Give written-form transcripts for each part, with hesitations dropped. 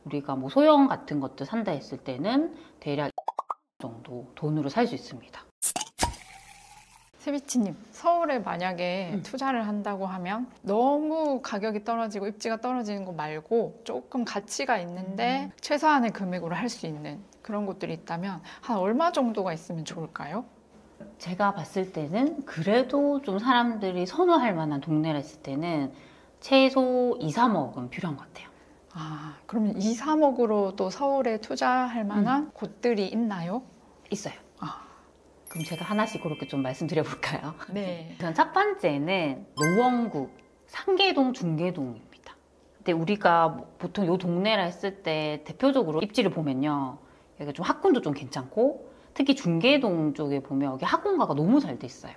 우리가 뭐 소형 같은 것들 산다 했을 때는 대략 정도 돈으로 살 수 있습니다. 세비치님, 서울에 만약에 투자를 한다고 하면 너무 가격이 떨어지고 입지가 떨어지는 거 말고 조금 가치가 있는데 최소한의 금액으로 할 수 있는 그런 곳들이 있다면 한 얼마 정도가 있으면 좋을까요? 제가 봤을 때는 그래도 좀 사람들이 선호할 만한 동네라 했을 때는 최소 2, 3억은 필요한 것 같아요. 아, 그러면 2, 3억으로 또 서울에 투자할 만한 곳들이 있나요? 있어요. 아. 그럼 제가 하나씩 그렇게 좀 말씀드려 볼까요? 네. 우선 첫 번째는 노원구 상계동 중계동입니다. 근데 우리가 보통 요 동네라 했을 때 대표적으로 입지를 보면요, 여기가 좀 학군도 좀 괜찮고 특히 중계동 쪽에 보면 여기 학원가가 너무 잘 돼 있어요.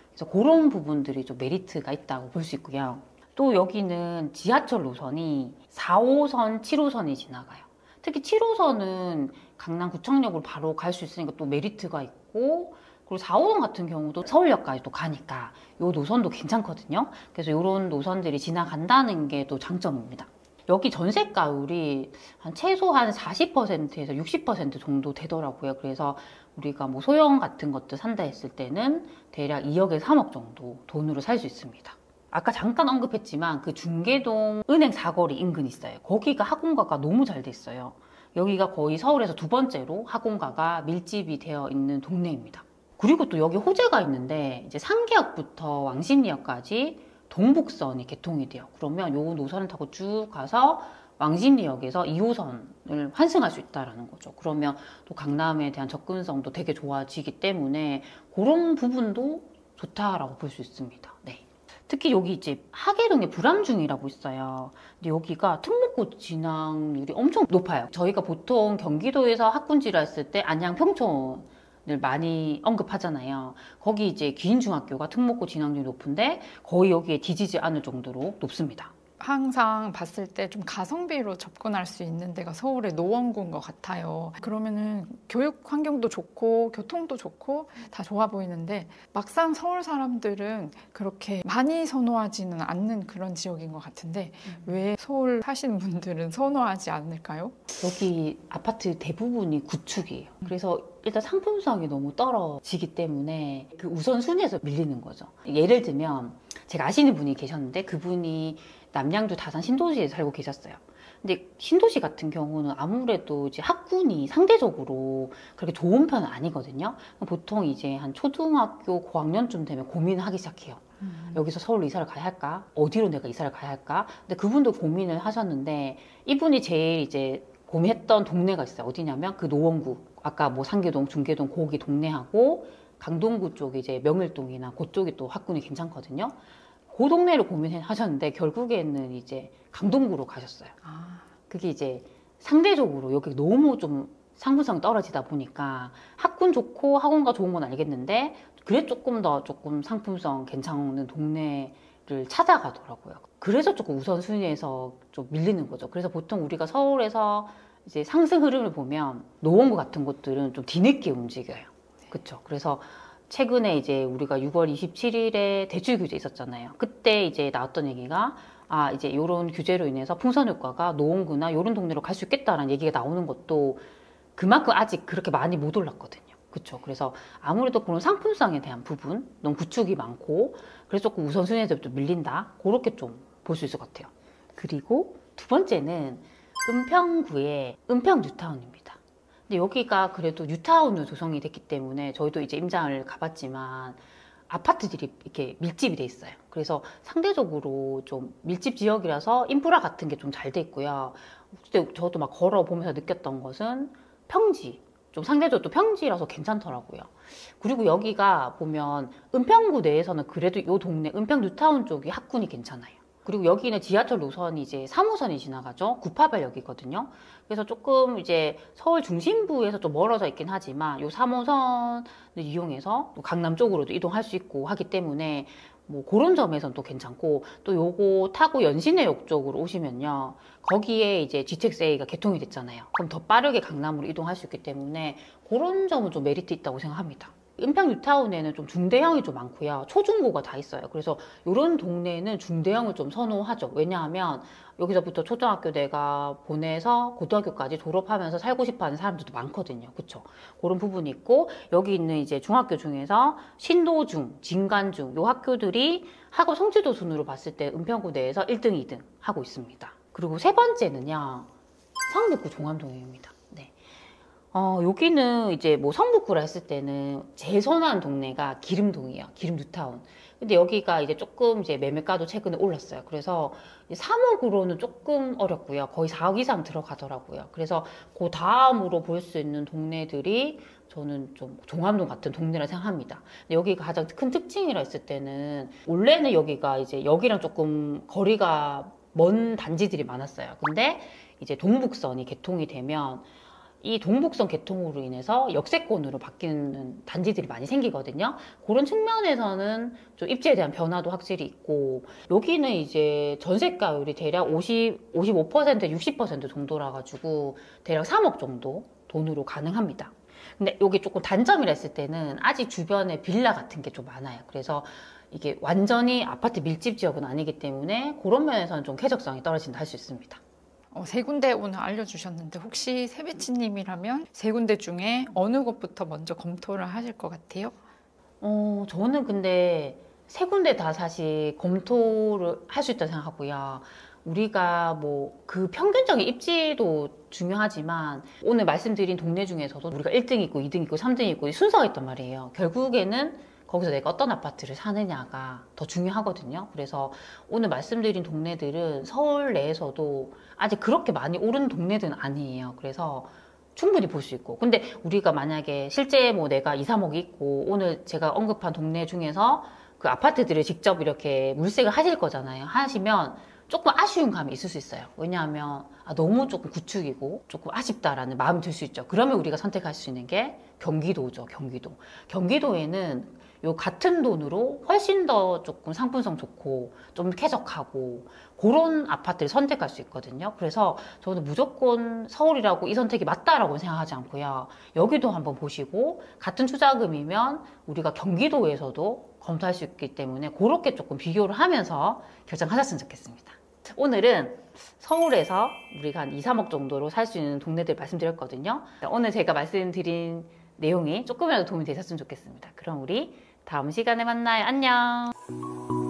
그래서 그런 부분들이 좀 메리트가 있다고 볼 수 있고요. 또 여기는 지하철 노선이 4호선, 7호선이 지나가요. 특히 7호선은 강남구청역으로 바로 갈 수 있으니까 또 메리트가 있고, 그리고 4호선 같은 경우도 서울역까지 또 가니까 이 노선도 괜찮거든요. 그래서 이런 노선들이 지나간다는 게 또 장점입니다. 여기 전세가율이 최소한 40%에서 60% 정도 되더라고요. 그래서 우리가 뭐 소형 같은 것들 산다 했을 때는 대략 2억에서 3억 정도 돈으로 살 수 있습니다. 아까 잠깐 언급했지만 그 중계동 은행 사거리 인근 있어요. 거기가 학원가가 너무 잘 돼 있어요. 여기가 거의 서울에서 두 번째로 학원가가 밀집이 되어 있는 동네입니다. 그리고 또 여기 호재가 있는데 이제 상계역부터 왕십리역까지 동북선이 개통이 돼요. 그러면 요 노선을 타고 쭉 가서 왕십리역에서 2호선을 환승할 수 있다는 거죠. 그러면 또 강남에 대한 접근성도 되게 좋아지기 때문에 그런 부분도 좋다라고 볼 수 있습니다. 네. 특히 여기 이제 하계동에 불암중이라고 있어요. 근데 여기가 특목고 진학률이 엄청 높아요. 저희가 보통 경기도에서 학군지라 했을 때 안양, 평촌을 많이 언급하잖아요. 거기 이제 기인중학교가 특목고 진학률이 높은데 거의 여기에 뒤지지 않을 정도로 높습니다. 항상 봤을 때 좀 가성비로 접근할 수 있는 데가 서울의 노원구인 것 같아요. 그러면은 교육 환경도 좋고 교통도 좋고 다 좋아 보이는데 막상 서울 사람들은 그렇게 많이 선호하지는 않는 그런 지역인 것 같은데 왜 서울 사시는 분들은 선호하지 않을까요? 여기 아파트 대부분이 구축이에요. 그래서 일단 상품성이 너무 떨어지기 때문에 그 우선순위에서 밀리는 거죠. 예를 들면 제가 아시는 분이 계셨는데 그분이 남양주 다산 신도시에 살고 계셨어요. 근데 신도시 같은 경우는 아무래도 이제 학군이 상대적으로 그렇게 좋은 편은 아니거든요. 보통 이제 한 초등학교 고학년쯤 되면 고민을 하기 시작해요. 여기서 서울로 이사를 가야 할까? 어디로 내가 이사를 가야 할까? 근데 그분도 고민을 하셨는데 이분이 제일 이제 고민했던 동네가 있어요. 어디냐면 그 노원구, 아까 뭐 상계동, 중계동, 거기 동네하고 강동구 쪽 이제 명일동이나 그쪽이 또 학군이 괜찮거든요. 그 동네를 고민하셨는데 결국에는 이제 강동구로 가셨어요. 그게 이제 상대적으로 여기 너무 좀 상품성이 떨어지다 보니까 학군 좋고 학원가 좋은 건 알겠는데 그래 조금 상품성 괜찮은 동네를 찾아가더라고요. 그래서 조금 우선순위에서 좀 밀리는 거죠. 그래서 보통 우리가 서울에서 이제 상승 흐름을 보면 노원구 같은 곳들은 좀 뒤늦게 움직여요. 그렇죠. 그래서 최근에 이제 우리가 6월 27일에 대출 규제 있었잖아요. 그때 이제 나왔던 얘기가 이제 이런 규제로 인해서 풍선 효과가 노원구나 이런 동네로 갈 수 있겠다라는 얘기가 나오는 것도 그만큼 아직 그렇게 많이 못 올랐거든요. 그렇죠. 그래서 아무래도 그런 상품성에 대한 부분, 너무 구축이 많고 그래서 조금 우선순위에서 좀 밀린다. 그렇게 좀 볼 수 있을 것 같아요. 그리고 두 번째는 은평구의 은평 뉴타운입니다. 근데 여기가 그래도 뉴타운으로 조성이 됐기 때문에 저희도 이제 임장을 가봤지만 아파트들이 이렇게 밀집이 돼 있어요. 그래서 상대적으로 좀 밀집 지역이라서 인프라 같은 게 좀 잘 돼 있고요. 그때 저도 막 걸어보면서 느꼈던 것은 평지, 좀 상대적으로 또 평지라서 괜찮더라고요. 그리고 여기가 보면 은평구 내에서는 그래도 이 동네 은평 뉴타운 쪽이 학군이 괜찮아요. 그리고 여기는 지하철 노선이 이제 3호선이 지나가죠. 988역이거든요. 그래서 조금 이제 서울 중심부에서 좀 멀어져 있긴 하지만 요 3호선을 이용해서 강남 쪽으로도 이동할 수 있고 하기 때문에 뭐 그런 점에서는 또 괜찮고 또 요거 타고 연신내역 쪽으로 오시면요. 거기에 이제 GTX-A가 개통이 됐잖아요. 그럼 더 빠르게 강남으로 이동할 수 있기 때문에 그런 점은 좀 메리트 있다고 생각합니다. 은평 뉴타운에는 좀 중대형이 좀 많고요. 초중고가 다 있어요. 그래서 이런 동네는 중대형을 좀 선호하죠. 왜냐하면 여기서부터 초등학교 내가 보내서 고등학교까지 졸업하면서 살고 싶어 하는 사람들도 많거든요. 그쵸? 그런 부분이 있고, 여기 있는 이제 중학교 중에서 신도중, 진관중, 요 학교들이 학업 성취도 순으로 봤을 때 은평구 내에서 1등, 2등 하고 있습니다. 그리고 세 번째는요, 성북구 종암동입니다. 네. 여기는 이제 뭐 성북구라 했을 때는 제일 선호하는 동네가 기름동이에요. 기름 뉴타운. 근데 여기가 이제 조금 이제 매매가도 최근에 올랐어요. 그래서 3억으로는 조금 어렵고요. 거의 4억 이상 들어가더라고요. 그래서 그 다음으로 볼 수 있는 동네들이 저는 좀 종암동 같은 동네라 생각합니다. 근데 여기가 가장 큰 특징이라 했을 때는 원래는 여기가 이제 여기랑 조금 거리가 먼 단지들이 많았어요. 근데 이제 동북선이 개통이 되면 이 동북선 개통으로 인해서 역세권으로 바뀌는 단지들이 많이 생기거든요. 그런 측면에서는 좀 입지에 대한 변화도 확실히 있고, 여기는 이제 전세가율이 대략 55%, 60% 정도라 가지고 대략 3억 정도 돈으로 가능합니다. 근데 여기 조금 단점이라 했을 때는 아직 주변에 빌라 같은 게 좀 많아요. 그래서 이게 완전히 아파트 밀집 지역은 아니기 때문에 그런 면에서는 좀 쾌적성이 떨어진다 할 수 있습니다. 세 군데 오늘 알려주셨는데 혹시 세비치님이라면 세 군데 중에 어느 곳부터 먼저 검토를 하실 것 같아요? 저는 근데 세 군데 다 사실 검토를 할 수 있다고 생각하고요. 우리가 뭐 그 평균적인 입지도 중요하지만 오늘 말씀드린 동네 중에서도 우리가 1등 있고 2등 있고 3등 있고 순서가 있단 말이에요. 결국에는 거기서 내가 어떤 아파트를 사느냐가 더 중요하거든요. 그래서 오늘 말씀드린 동네들은 서울 내에서도 아직 그렇게 많이 오른 동네들은 아니에요. 그래서 충분히 볼 수 있고. 근데 우리가 만약에 실제 뭐 내가 2, 3억이 있고 오늘 제가 언급한 동네 중에서 그 아파트들을 직접 이렇게 물색을 하실 거잖아요. 하시면 조금 아쉬운 감이 있을 수 있어요. 왜냐하면 너무 조금 구축이고 조금 아쉽다라는 마음이 들 수 있죠. 그러면 우리가 선택할 수 있는 게 경기도죠. 경기도. 경기도에는 요 같은 돈으로 훨씬 더 조금 상품성 좋고 좀 쾌적하고 그런 아파트를 선택할 수 있거든요. 그래서 저는 무조건 서울이라고 이 선택이 맞다라고 생각하지 않고요. 여기도 한번 보시고 같은 투자금이면 우리가 경기도에서도 검토할 수 있기 때문에 그렇게 조금 비교를 하면서 결정하셨으면 좋겠습니다. 오늘은 서울에서 우리가 한 2, 3억 정도로 살 수 있는 동네들 말씀드렸거든요. 오늘 제가 말씀드린 내용이 조금이라도 도움이 되셨으면 좋겠습니다. 그럼 우리 다음 시간에 만나요. 안녕.